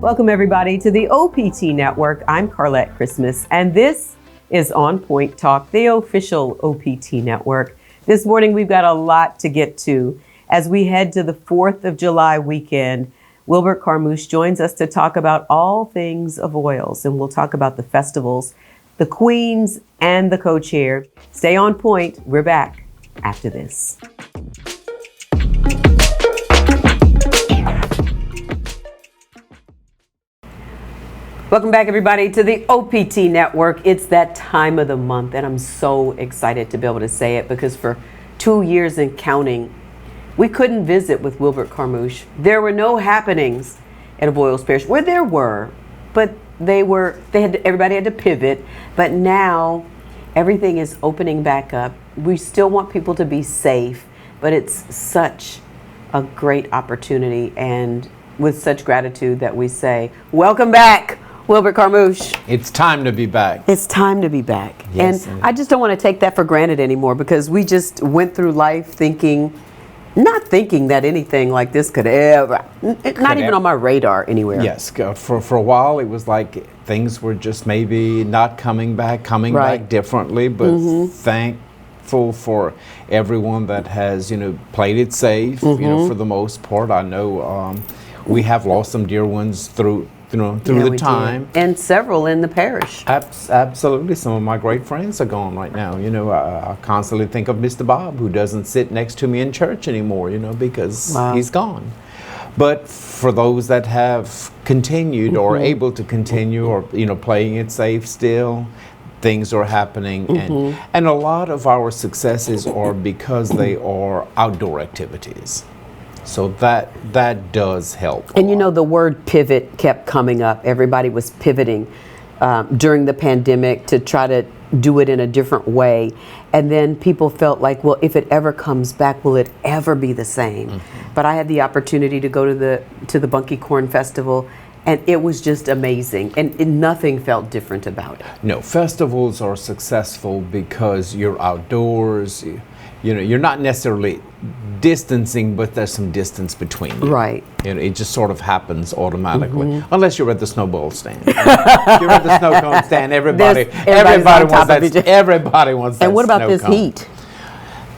Welcome everybody to the OPT Network. I'm Carlette Christmas, and this is On Point Talk, the official OPT Network. This morning we've got a lot to get to as we head to the 4th of July weekend. Wilbert Carmouche joins us to talk about all things Avoyelles, and we'll talk about the festivals, the queens, and the co-chair. Stay on point. We're back after this. Welcome back, everybody, to the OPT Network. It's that time of the month, and I'm so excited to be able to say it because for 2 years and counting, we couldn't visit with Wilbert Carmouche. There were no happenings at Avoyelles Parish. Well, there were, but everybody had to pivot. But now everything is opening back up. We still want people to be safe, but it's such a great opportunity, and with such gratitude that we say, welcome back, Wilbert Carmouche. It's time to be back. It's time to be back. Yes, and I just don't want to take that for granted anymore because we just went through life not thinking that anything like this could ever, not even on my radar anywhere. Yes, for a while it was like things were just maybe not coming back differently, but thankful for everyone that has, played it safe, for the most part. I know we have lost some dear ones through the time. Did. And several in the parish. Absolutely. Some of my great friends are gone right now. I constantly think of Mr. Bob, who doesn't sit next to me in church anymore, because he's gone. But for those that have continued or able to continue or, playing it safe still, things are happening. And a lot of our successes are because they are outdoor activities. So that does help. And the word pivot kept coming up. Everybody was pivoting during the pandemic to try to do it in a different way. And then people felt like, well, if it ever comes back, will it ever be the same? But I had the opportunity to go to the Bunky Corn Festival, and it was just amazing. And nothing felt different about it. No, festivals are successful because you're outdoors. You're not necessarily distancing, but there's some distance between you. Right. It just sort of happens automatically, unless you're at the snowball stand. If you're at the snow cone stand, everybody wants that. And what about snow this cone. Heat?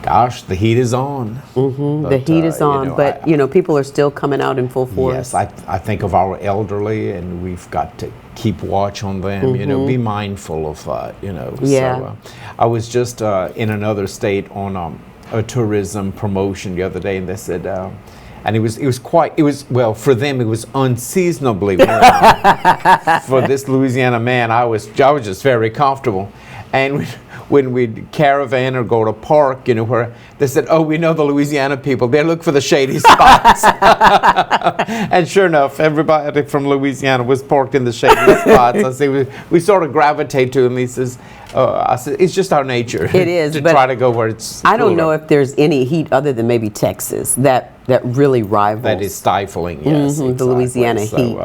Gosh, the heat is on. The heat is on, but people are still coming out in full force. Yes, I think of our elderly, and we've got to keep watch on them. Be mindful of that. Yeah. So, I was just in another state on a tourism promotion the other day, and they said, and it was for them it was unseasonably warm. For this Louisiana man, I was just very comfortable, and when we'd caravan or go to park, where they said, oh, we know the Louisiana people, they look for the shady spots. And sure enough, everybody from Louisiana was parked in the shady spots. I say we sort of gravitate to them. He says, I said, it's just our nature. It is. to try to go where it's I don't know if there's any heat other than maybe Texas that really rivals. That is stifling, yes. Exactly. The Louisiana heat.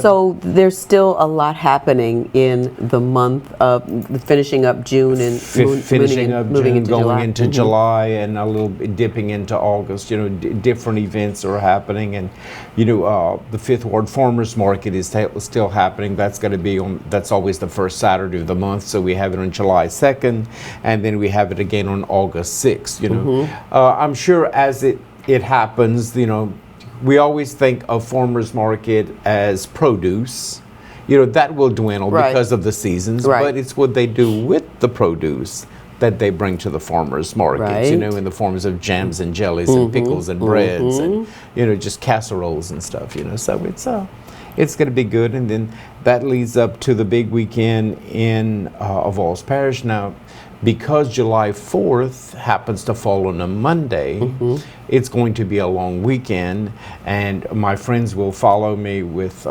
So there's still a lot happening in the month of finishing up June and moving into going July. Into July and a little bit dipping into August. Different events are happening, and the Fifth Ward Farmers Market is still happening. That's going to be that's always the first Saturday of the month. So we have it on July 2nd, and then we have it again on August 6th. I'm sure as it happens, we always think of farmers market as produce. That will dwindle because of the seasons, but it's what they do with the produce that they bring to the farmers markets, in the forms of jams and jellies and pickles and breads and, just casseroles and stuff, So it's going to be good. And then that leads up to the big weekend in Avoyelles Parish. Now, because July 4th happens to fall on a Monday, it's going to be a long weekend, and my friends will follow me with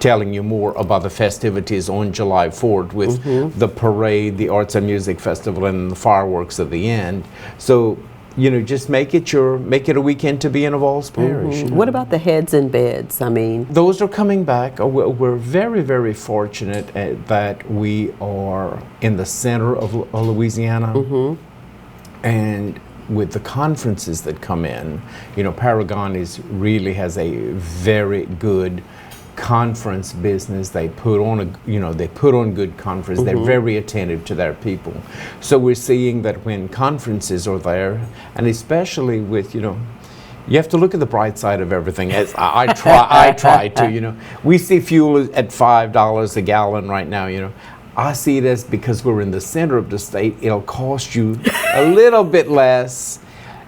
telling you more about the festivities on July 4th with the parade, the Arts and Music Festival, and the fireworks at the end. So just make it a weekend to be in Avoyelles Parish. What about the heads and beds? I mean, those are coming back. We're very, very fortunate that we are in the center of Louisiana, and with the conferences that come in, Paragon really has a very good conference business. They put on they put on good conference. They're very attentive to their people. So we're seeing that when conferences are there, and especially with, you have to look at the bright side of everything. As I try to, we see fuel at $5 a gallon right now, I see it as, because we're in the center of the state, it'll cost you a little bit less,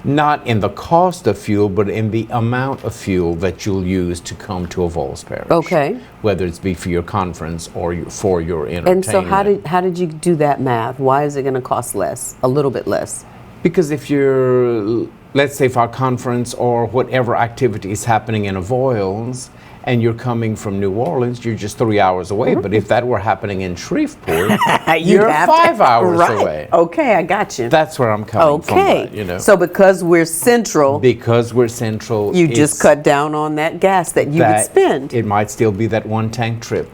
not in the cost of fuel, but in the amount of fuel that you'll use to come to Avoyelles Parish. Okay. Whether it's be for your conference or for your entertainment. And so how did you do that math? Why is it going to cost less, a little bit less? Because if you're, let's say for a conference or whatever activity is happening in Avoyelles, and you're coming from New Orleans, you're just 3 hours away. But if that were happening in Shreveport, you're 5 hours away. Okay, I got you. That's where I'm coming from. That, So because we're central, you just cut down on that gas that you would spend. It might still be that one tank trip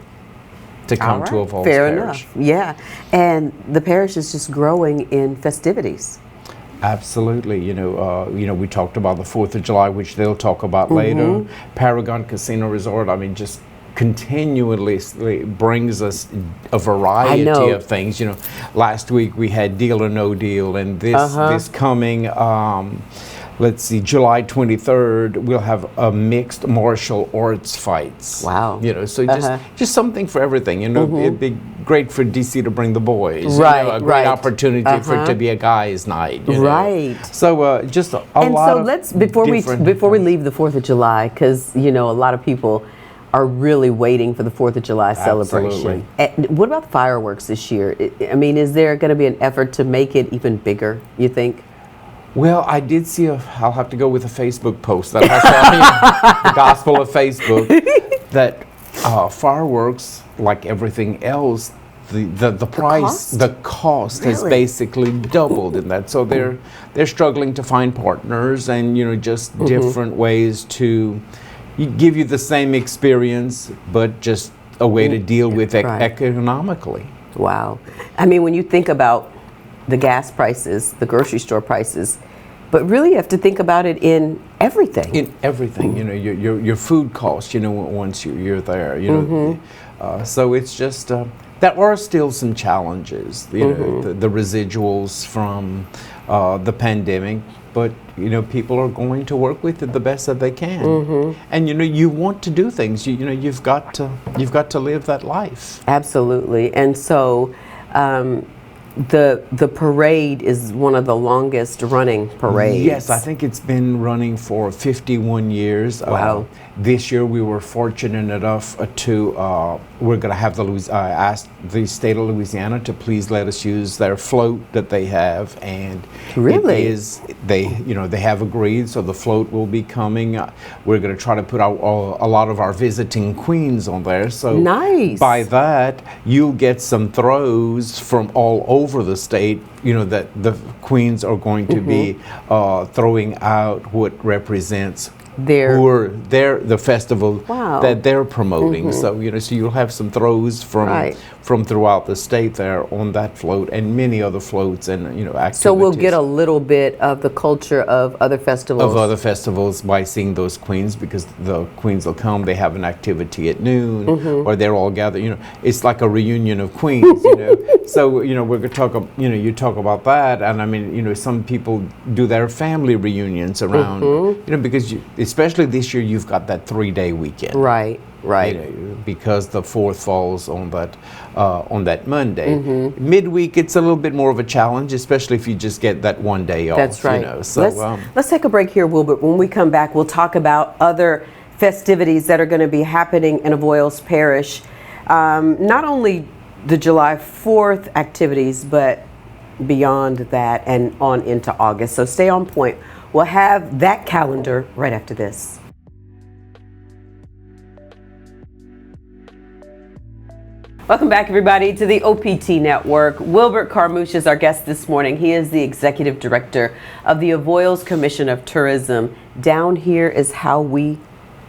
to come to Avoyelles Fair Parish. enough. Yeah, and the parish is just growing in festivities. Absolutely. We talked about the 4th of July, which they'll talk about later. Paragon Casino Resort, just continually brings us a variety of things. Last week we had Deal or No Deal, and this coming let's see, July 23rd, we'll have a mixed martial arts fights. Wow. So just something for everything. It'd be great for DC to bring the boys. Right, a great opportunity for it to be a guy's night. Right. So just a lot of let's before we leave the 4th of July, because a lot of people are really waiting for the 4th of July celebration. What about the fireworks this year? Is there going to be an effort to make it even bigger, you think? Well, I did see I'll have to go with a Facebook post that has the gospel of Facebook, that fireworks, like everything else, the price, the cost has basically doubled in that. So they're struggling to find partners and, just different ways to give you the same experience, but just a way to deal with it economically. Wow. When you think about the gas prices, the grocery store prices, but really you have to think about it in everything. In everything, your food costs, once you're there, so it's just, there are still some challenges, the residuals from the pandemic, but, people are going to work with it the best that they can. And, you want to do things, you've got to live that life. Absolutely. And so, the parade is one of the longest running parades. Yes, I think it's been running for 51 years. Wow. This year we were fortunate enough we're going to have asked the state of Louisiana to please let us use their float that they have, and really, they have agreed, so the float will be coming. We're going to try to put out a lot of our visiting queens on there. So nice. By that, you'll get some throws from all over the state. That the queens are going to be throwing out what represents the festival that they're promoting. So so you'll have some throws from throughout the state there on that float and many other floats and activities. So we'll get a little bit of the culture of other festivals. By seeing those queens, because the queens will come. They have an activity at noon, or they're all gathered. It's like a reunion of queens. So we're going to talk. You talk about that, and some people do their family reunions around. Because especially this year, you've got that 3-day weekend. Right. Because the 4th falls on that Monday. Midweek, it's a little bit more of a challenge, especially if you just get that 1 day off. That's right. So let's take a break here, Wilbert. When we come back, we'll talk about other festivities that are going to be happening in Avoyelles Parish. Not only the July 4th activities, but beyond that and on into August. So stay on point. We'll have that calendar right after this. Welcome back, everybody, to the OPT Network. Wilbert Carmouche is our guest this morning. He is the Executive Director of the Avoyelles Commission of Tourism. Down here is how we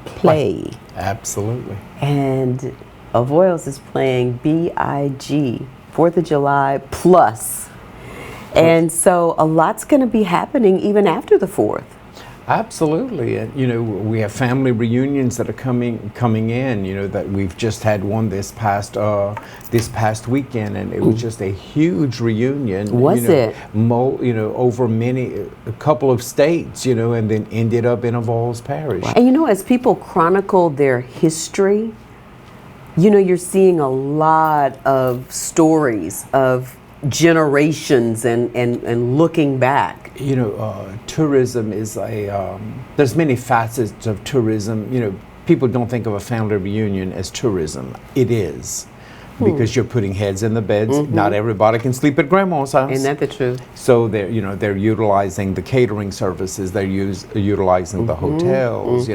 play. Absolutely. And Avoyelles is playing BIG, 4th of July plus. And so a lot's going to be happening even after the 4th. Absolutely, and we have family reunions that are coming in. That we've just had one this past weekend, and it was just a huge reunion. Was it? Over a couple of states, and then ended up in Avoyelles Parish. And as people chronicle their history, you're seeing a lot of stories of generations and looking back. Tourism is there's many facets of tourism. People don't think of a family reunion as tourism. It is, because you're putting heads in the beds. Not everybody can sleep at grandma's house. Isn't that the truth? So they're utilizing the catering services. They're utilizing the hotels.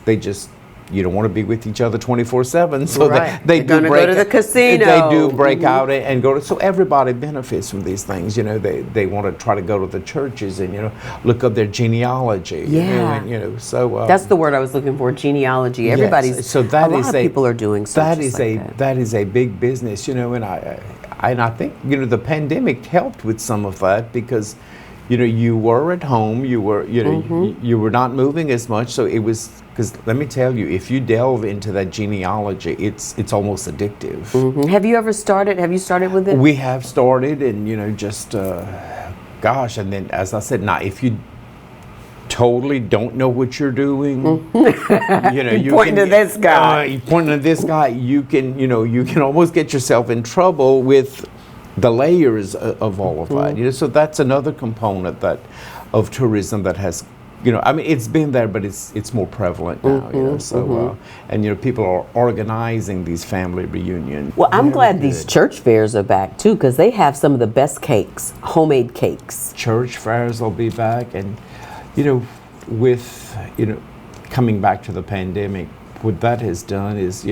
They just, you don't want to be with each other 24/7, so right. they do go to the casino. They do break out and go to. So everybody benefits from these things. They want to try to go to the churches and look up their genealogy. Yeah. So that's the word I was looking for. Genealogy. Everybody's. Yes. So that a lot of people are doing searches that is a big business. And I think the pandemic helped with some of that, because you were at home, you were you were not moving as much, so it was. Because let me tell you, if you delve into that genealogy, it's almost addictive. Have you started with it? We have started, and gosh, and then as I said, now if you totally don't know what you're doing, you pointing to this guy. Pointing to this guy, you can almost get yourself in trouble with the layers of all of that. So that's another component of tourism that has. It's been there, but it's more prevalent now. And people are organizing these family reunions. Well, I'm glad these church fairs are back too, because they have some of the best cakes, homemade cakes. Church fairs will be back, and with coming back to the pandemic, what that has done is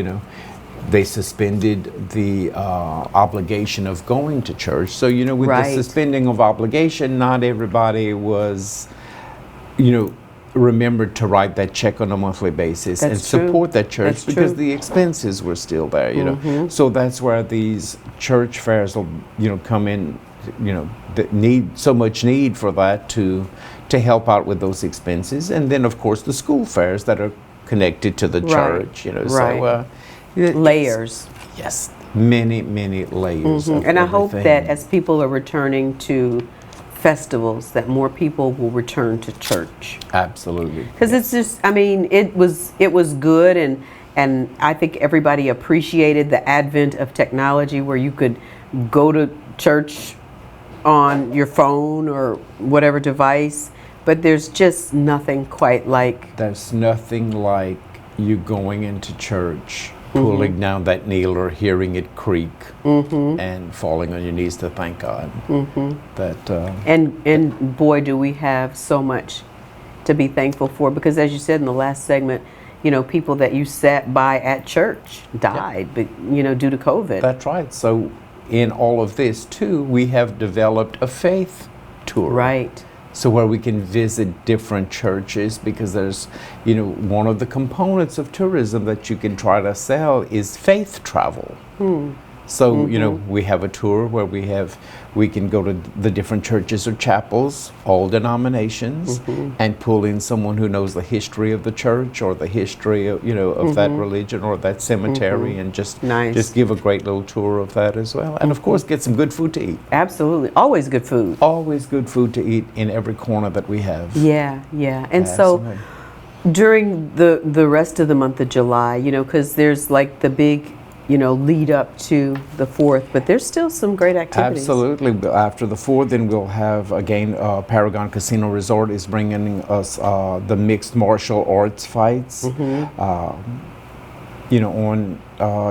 they suspended the obligation of going to church. So with the suspending of obligation, not everybody was. Remembered to write that check on a monthly basis and support that church, because the expenses were still there, So that's where these church fairs will, come in, that need so much need for that to help out with those expenses. And then, of course, the school fairs that are connected to the church, so layers. Yes, many layers. Of and I everything. hope that as people are returning to festivals, that more people will return to church. Absolutely. Because it's just, it was good, and I think everybody appreciated the advent of technology where you could go to church on your phone or whatever device, but there's just nothing quite like. There's nothing like you going into church, pulling down that needle or hearing it creak, and falling on your knees to thank God. And boy, do we have so much to be thankful for, because as you said in the last segment, people that you sat by at church died, but due to COVID. That's right. So in all of this too, we have developed a faith tour. Right. So where we can visit different churches, because there's, one of the components of tourism that you can try to sell is faith travel. So, we have a tour where we can go to the different churches or chapels, all denominations, and pull in someone who knows the history of the church or the history of, of that religion or that cemetery, and just give a great little tour of that as well. And of course, get some good food to eat. Absolutely. Always good food. Always good food to eat in every corner that we have. Yeah. And so during the rest of the month of July, because there's like the big lead up to the 4th, but there's still some great activities. Absolutely. After the 4th, then we'll have, again, Paragon Casino Resort is bringing us the mixed martial arts fights, on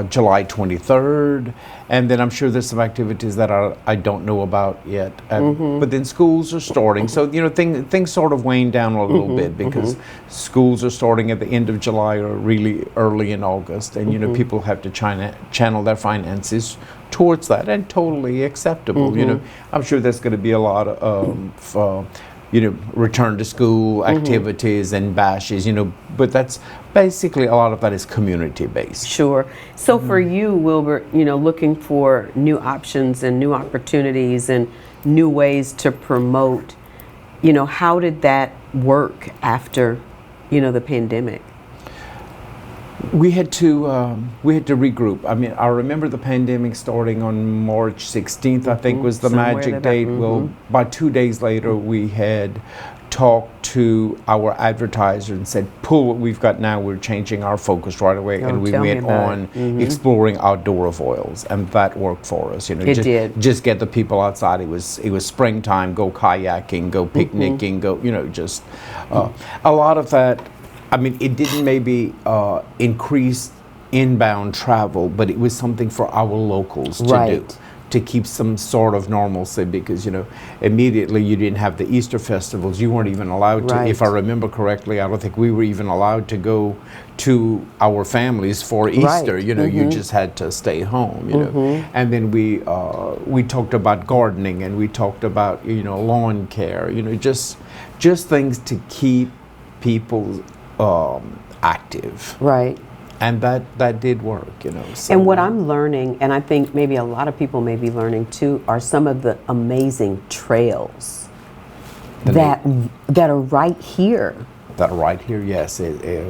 July 23rd. And then I'm sure there's some activities that I don't know about yet. But then schools are starting. So, things sort of wane down a little bit, because schools are starting at the end of July or really early in August. And, people have to channel their finances towards that, and totally acceptable. I'm sure there's going to be a lot of return to school activities and bashes, but that's basically, a lot of that is community based. Sure. So for you, Wilbert, looking for new options and new opportunities and new ways to promote, how did that work after, the pandemic? We had to regroup. I mean, I remember the pandemic starting on March 16th, I think was the Somewhere magic that- date. Well, by 2 days later, we had talked to our advertiser and said, pull what we've got now, we're changing our focus right away. Oh, And we tell me went about on it. exploring outdoor Avoyelles, and that worked for us. It did. Just get the people outside. It was springtime, go kayaking, go picnicking, go, just a lot of that. I mean, it didn't maybe increase inbound travel, but it was something for our locals to do, Right. to keep some sort of normalcy, because, immediately you didn't have the Easter festivals. You weren't even allowed to, Right. if I remember correctly, I don't think we were even allowed to go to our families for Easter. Right. You just had to stay home, And then we talked about gardening, and we talked about, lawn care, just things to keep people active, Right. and that did work, So, And what I'm learning, and I think maybe a lot of people may be learning too, are some of the amazing trails that are right here. that right here, yes, a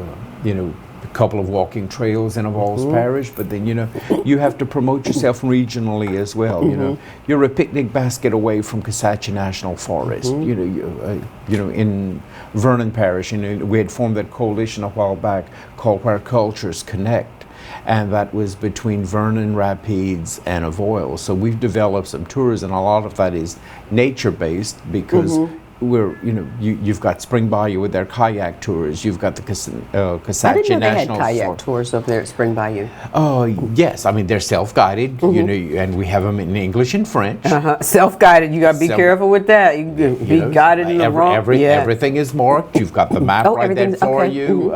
couple of walking trails in Avoyelles Parish, but then you have to promote yourself regionally as well. You're a picnic basket away from Kisatchie National Forest. In Vernon Parish, we had formed that coalition a while back called Where Cultures Connect, and that was between Vernon, Rapides, and Avoyelles. So we've developed some tourism, and a lot of that is nature-based, because you've got Spring Bayou with their kayak tours. You've got the I Kisatchie didn't know they had National kayak tours up there at Spring Bayou. Oh, yes. I mean, they're self-guided, and we have them in English and French. Self-guided. You got to be careful with that. You can be guided in the wrong. Everything is marked. You've got the map right there everything's- for okay. you.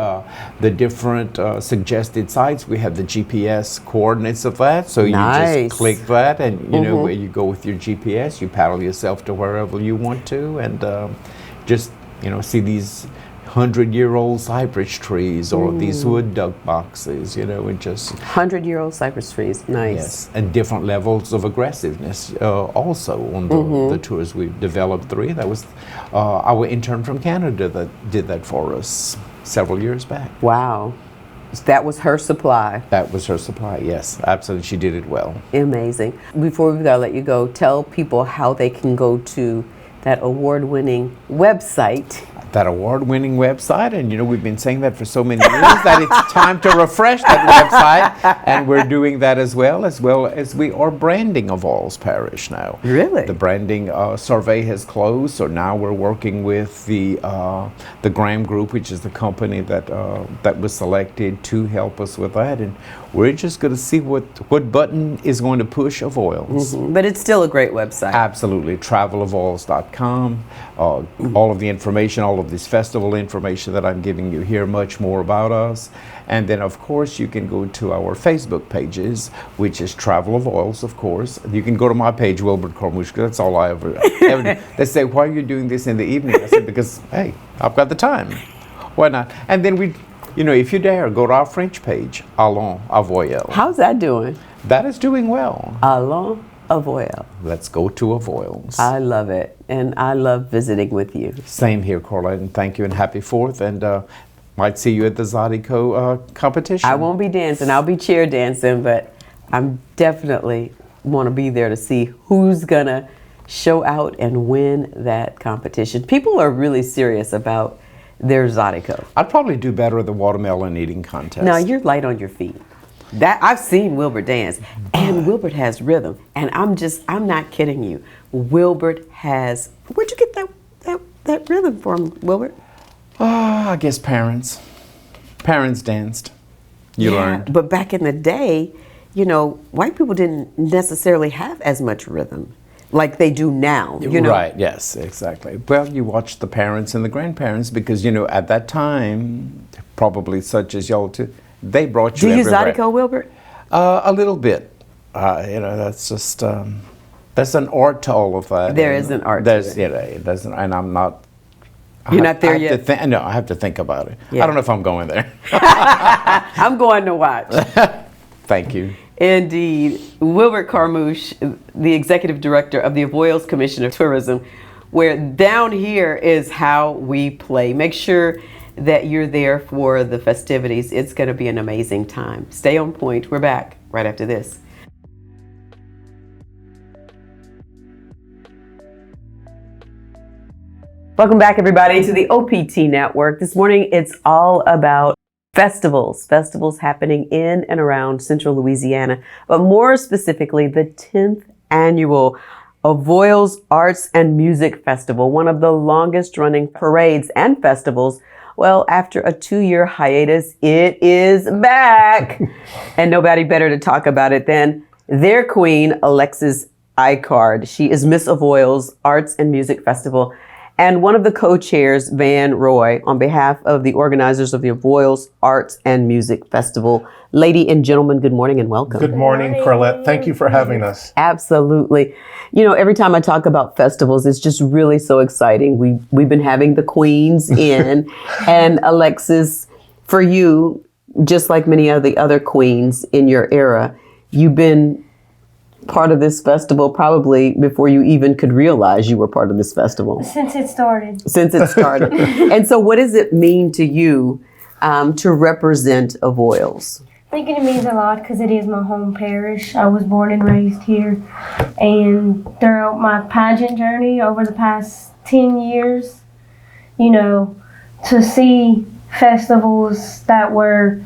The different suggested sites. We have the GPS coordinates of that. So you Nice. just click that, and where you go with your GPS, you paddle yourself to wherever you want to, and just see these 100-year-old cypress trees, or these wood duck boxes, and just 100-year-old cypress trees. Nice. yes, and different levels of aggressiveness also on the tours. We've developed 3. That was our intern from Canada that did that for us several years back. Wow. That was her supply. That was her supply, yes, absolutely. She did it well. Amazing. Before we gotta let you go, tell people how they can go to that award-winning website. That award-winning website, and we've been saying that for so many years that it's time to refresh that website, and we're doing that as well as we are branding Avoyelles Parish now. Really? The branding survey has closed, so now we're working with the Graham Group, which is the company that was selected to help us with that, and we're just going to see what button is going to push Avoyelles. But it's still a great website. Absolutely. TravelAvoyelles.com. All of the information, all of this festival information that I'm giving you here, much more about us. And then, of course, you can go to our Facebook pages, which is Travel Avoyelles, of course. You can go to my page, Wilbert Kormushka. That's all I ever do. They say, why are you doing this in the evening? I said, because, hey, I've got the time. Why not? And then if you dare, go to our French page, Allons Avoyelles. How's that doing? That is doing well. Allons Avoyelles. Let's go to Avoyelles. I love it, and I love visiting with you. Same here, Carla, and thank you, and happy 4th, and might see you at the Zydeco competition. I won't be dancing. I'll be chair dancing, but I'm definitely want to be there to see who's gonna show out and win that competition. People are really serious about their Zydeco. I'd probably do better at the watermelon eating contest. Now you're light on your feet. That I've seen Wilbert dance, and Wilbert has rhythm, and I'm not kidding you. Wilbert has. Where'd you get that rhythm from, Wilbert? I guess parents danced. You learned. But back in the day, white people didn't necessarily have as much rhythm like they do now. Right, yes, exactly. Well, you watch the parents and the grandparents because, at that time, probably such as y'all too, they brought you Do you everywhere. Zydeco, Wilbert? A little bit. That's just, there's an art to all of that. There is an art to it. There's and I'm not. You're not there yet? No, I have to think about it. Yeah. I don't know if I'm going there. I'm going to watch. Thank you. Indeed. Wilbert Carmouche, the Executive Director of the Avoyelles Commission of Tourism, where down here is how we play. Make sure that you're there for the festivities. It's going to be an amazing time. Stay on point. We're back right after this. Welcome back, everybody, to the OPT Network. This morning, it's all about festivals happening in and around Central Louisiana, but more specifically, the 10th annual Avoyelles Arts and Music Festival, one of the longest running parades and festivals. Well, after a 2-year hiatus, it is back. And nobody better to talk about it than their queen, Alexis Icard. She is Miss Avoyelles Arts and Music Festival and one of the co-chairs, Van Roy, on behalf of the organizers of the Avoyelles Arts and Music Festival. Lady and gentlemen, good morning and welcome. Good morning, Corlette. Thank you for having us. Absolutely. You know, every time I talk about festivals, it's just really so exciting. We've been having the queens in, and Alexis, for you, just like many of the other queens in your era, you've been part of this festival probably before you even could realize you were part of this festival. Since it started. And so what does it mean to you to represent Avoyelles? I think it means a lot because it is my home parish. I was born and raised here. And throughout my pageant journey over the past 10 years, you know, to see festivals that were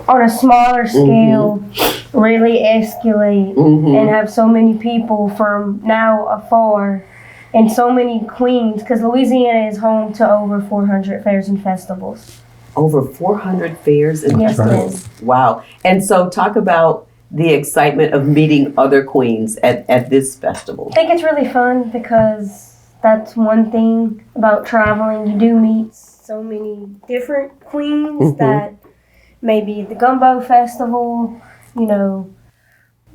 on a smaller scale really escalate and have so many people from now afar and so many queens, because Louisiana is home to over 400 fairs and festivals. Over 400 fairs and Yes, festivals. Wow. And so talk about the excitement of meeting other queens at this festival. I think it's really fun because that's one thing about traveling. You do meet so many different queens that maybe the Gumbo Festival, you know,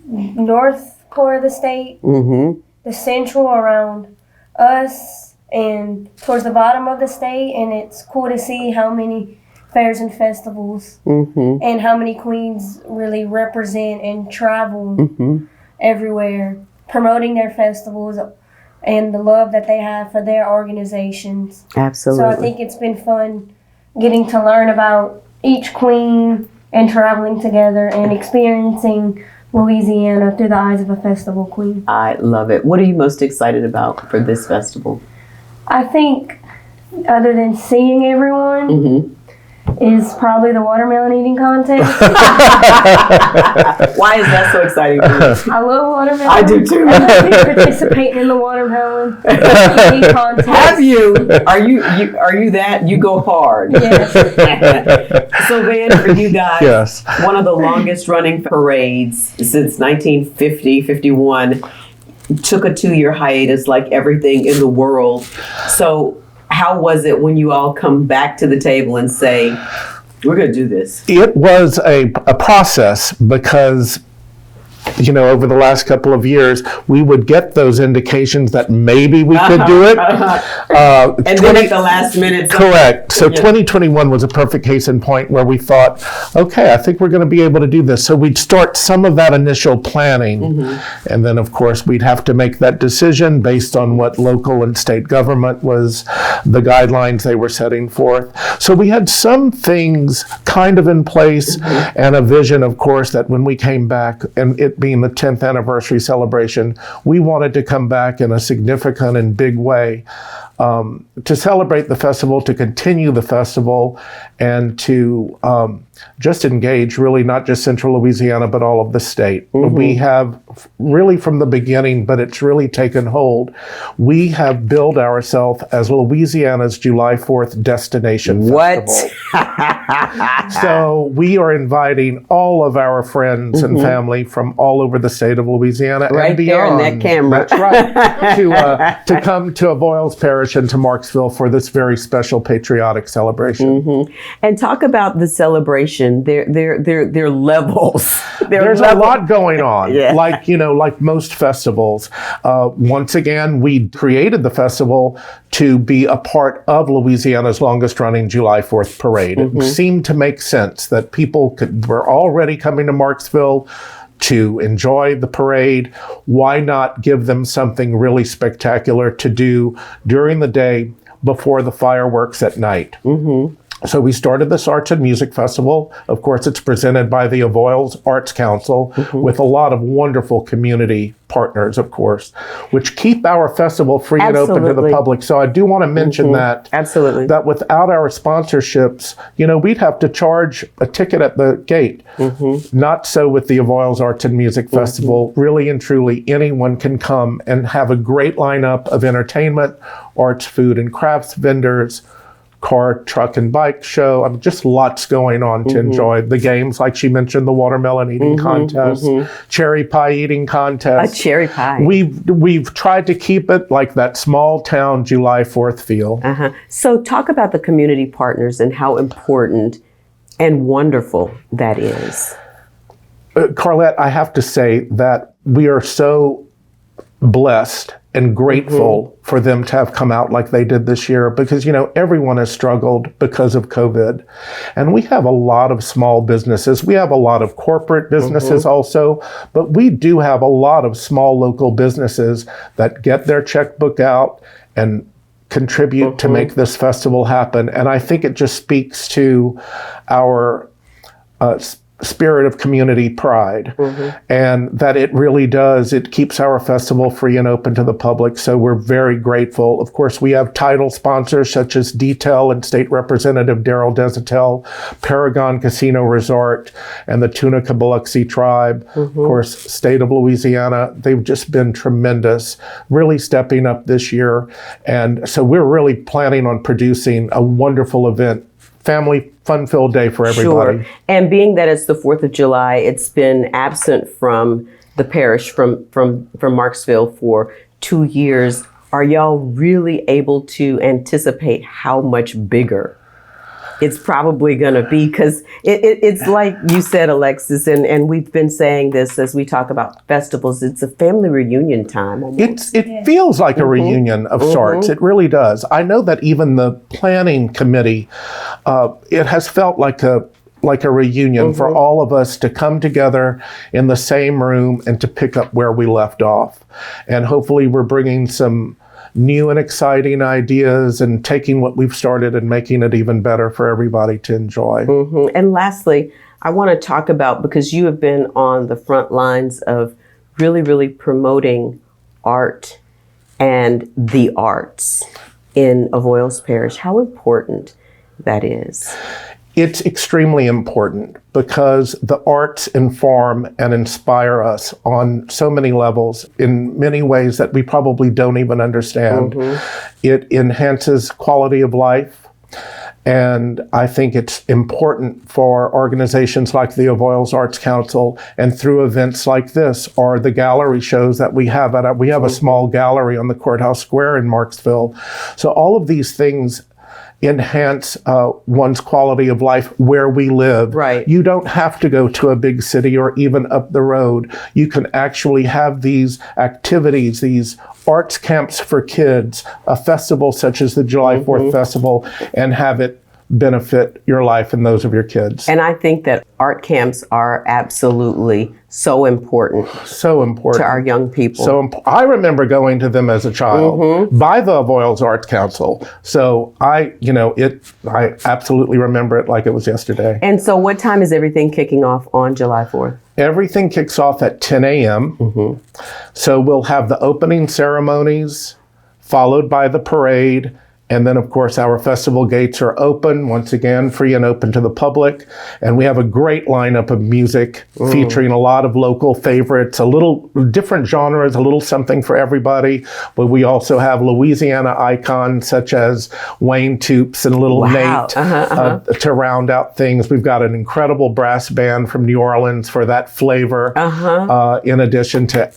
north part of the state, the central around us, and towards the bottom of the state. And it's cool to see how many fairs and festivals and how many queens really represent and travel everywhere, promoting their festivals and the love that they have for their organizations. Absolutely. So I think it's been fun getting to learn about each queen and traveling together and experiencing Louisiana through the eyes of a festival queen. I love it. What are you most excited about for this festival? I think, other than seeing everyone, is probably the watermelon eating contest. Why is that so exciting for you? I love watermelon. I do too. I love participating in the watermelon eating contest. Have you? Are you that? You go hard. Yes. So Van, for you guys, Yes. one of the longest running parades since 1950, 51, took a 2-year hiatus like everything in the world. So how was it when you all come back to the table and say, we're going to do this? It was a process because, you know, over the last couple of years, we would get those indications that maybe we could do it. And then at the last minute. Correct. So 2021 was a perfect case in point where we thought, okay, I think we're going to be able to do this. So we'd start some of that initial planning. And then, of course, we'd have to make that decision based on what local and state government was, the guidelines they were setting forth. So we had some things kind of in place and a vision, of course, that when we came back, and it being the 10th anniversary celebration, we wanted to come back in a significant and big way to celebrate the festival, to continue the festival, and to just engage really not just Central Louisiana, but all of the state. We have really from the beginning, but it's really taken hold, we have billed ourselves as Louisiana's July 4th destination festival. So we are inviting all of our friends and family from all over the state of Louisiana Right and beyond. there in that camera. That's right. To come to Avoyelles Parish and to Marksville for this very special patriotic celebration. And talk about the celebration. There are levels. There's a lot going on, Yeah. like most festivals. Once again, we created the festival to be a part of Louisiana's longest running July 4th parade. It seemed to make sense that people were already coming to Marksville to enjoy the parade. Why not give them something really spectacular to do during the day before the fireworks at night? So we started this Arts and Music Festival. Of course, it's presented by the Avoyelles Arts Council with a lot of wonderful community partners, of course, which keep our festival free and open to the Absolutely. public. So I do want to mention that. Absolutely. That without our sponsorships, we'd have to charge a ticket at the gate. Not so with the Avoyelles Arts and Music Festival. Really and truly, anyone can come and have a great lineup of entertainment, arts, food, and crafts vendors, car, truck, and bike show. Just lots going on to enjoy. The games, like she mentioned, the watermelon eating contest, cherry pie eating contest. A cherry pie. We've tried to keep it like that small town July 4th feel. So talk about the community partners and how important and wonderful that is. Carlette, I have to say that we are so blessed and grateful for them to have come out like they did this year, because everyone has struggled because of COVID, and we have a lot of small businesses. We have a lot of corporate businesses also, but we do have a lot of small local businesses that get their checkbook out and contribute to make this festival happen. And I think it just speaks to our spirit of community pride, and that it really does. It keeps our festival free and open to the public. So we're very grateful. Of course, we have title sponsors such as Detail and State Representative Daryl Desatel, Paragon Casino Resort, and the Tunica-Biloxi Tribe. Of course, State of Louisiana. They've just been tremendous, really stepping up this year. And so we're really planning on producing a wonderful event, family fun-filled day for everybody. Sure. And being that it's the 4th of July, it's been absent from the parish, from Marksville for 2 years. Are y'all really able to anticipate how much bigger it's probably going to be? Because it's like you said, Alexis, and we've been saying this as we talk about festivals, it's a family reunion time almost. It feels like a reunion of sorts. It really does. I know that even the planning committee, it has felt like a reunion for all of us to come together in the same room and to pick up where we left off. And hopefully we're bringing some new and exciting ideas and taking what we've started and making it even better for everybody to enjoy. And lastly, I want to talk about, because you have been on the front lines of really, really promoting art and the arts in Avoyelles Parish, how important that is. It's extremely important because the arts inform and inspire us on so many levels, in many ways that we probably don't even understand. It enhances quality of life. And I think it's important for organizations like the Avoyelles Arts Council, and through events like this or the gallery shows that we have. We have a small gallery on the Courthouse Square in Marksville. So all of these things enhance one's quality of life where we live. Right. You don't have to go to a big city or even up the road. You can actually have these activities, these arts camps for kids, a festival such as the July 4th Festival, and have it benefit your life and those of your kids. And I think that art camps are absolutely so important So important. to our young people. So I remember going to them as a child by the Avoyelles Arts Council. So I absolutely remember it like it was yesterday. And so what time is everything kicking off on July 4th? Everything kicks off at 10 a.m. So we'll have the opening ceremonies, followed by the parade. And then, of course, our festival gates are open, once again, free and open to the public. And we have a great lineup of music featuring a lot of local favorites, a little different genres, a little something for everybody. But we also have Louisiana icons such as Wayne Toops and Little Nate to round out things. We've got an incredible brass band from New Orleans for that flavor, in addition to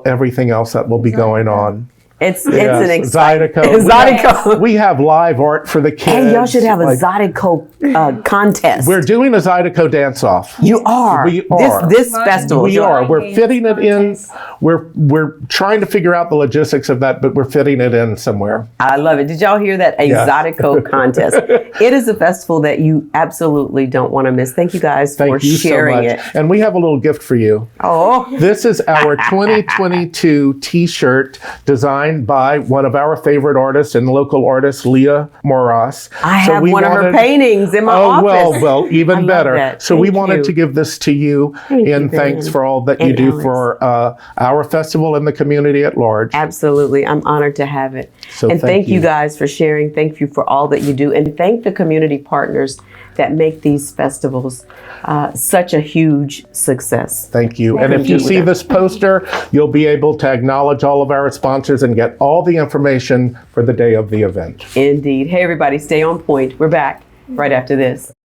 everything else that will be going on. It's Yes, an exciting Zydeco. Zydeco. We have live art for the kids. Hey, y'all should have a Like, Zydeco contest. We're doing a Zydeco dance-off. You are. We are. This festival. We are. We're Games fitting it in. contest. We're trying to figure out the logistics of that, but we're fitting it in somewhere. I love it. Did y'all hear that? A Yes. Zydeco contest. It is a festival that you absolutely don't want to miss. Thank you guys for Thank you sharing so much. it. And we have a little gift for you. Oh, This is our 2022 T-shirt designed by one of our favorite artists and local artist, Leah Moras. I have one of her paintings in my office. Well, I even love better. that. So we Thank wanted you. to give this to you Thank you, in thanks Ben. for all that you And do Alex. for our festival and the community at large. Absolutely. I'm honored to have it. So and thank thank you you. guys for sharing. Thank you for all that you do. And thank the community partners that make these festivals such a huge success. Thank you. And if you Thank you. see this poster, you'll be able to acknowledge all of our sponsors and get all the information for the day of the event. Indeed. Hey, everybody, stay on point. We're back right after this.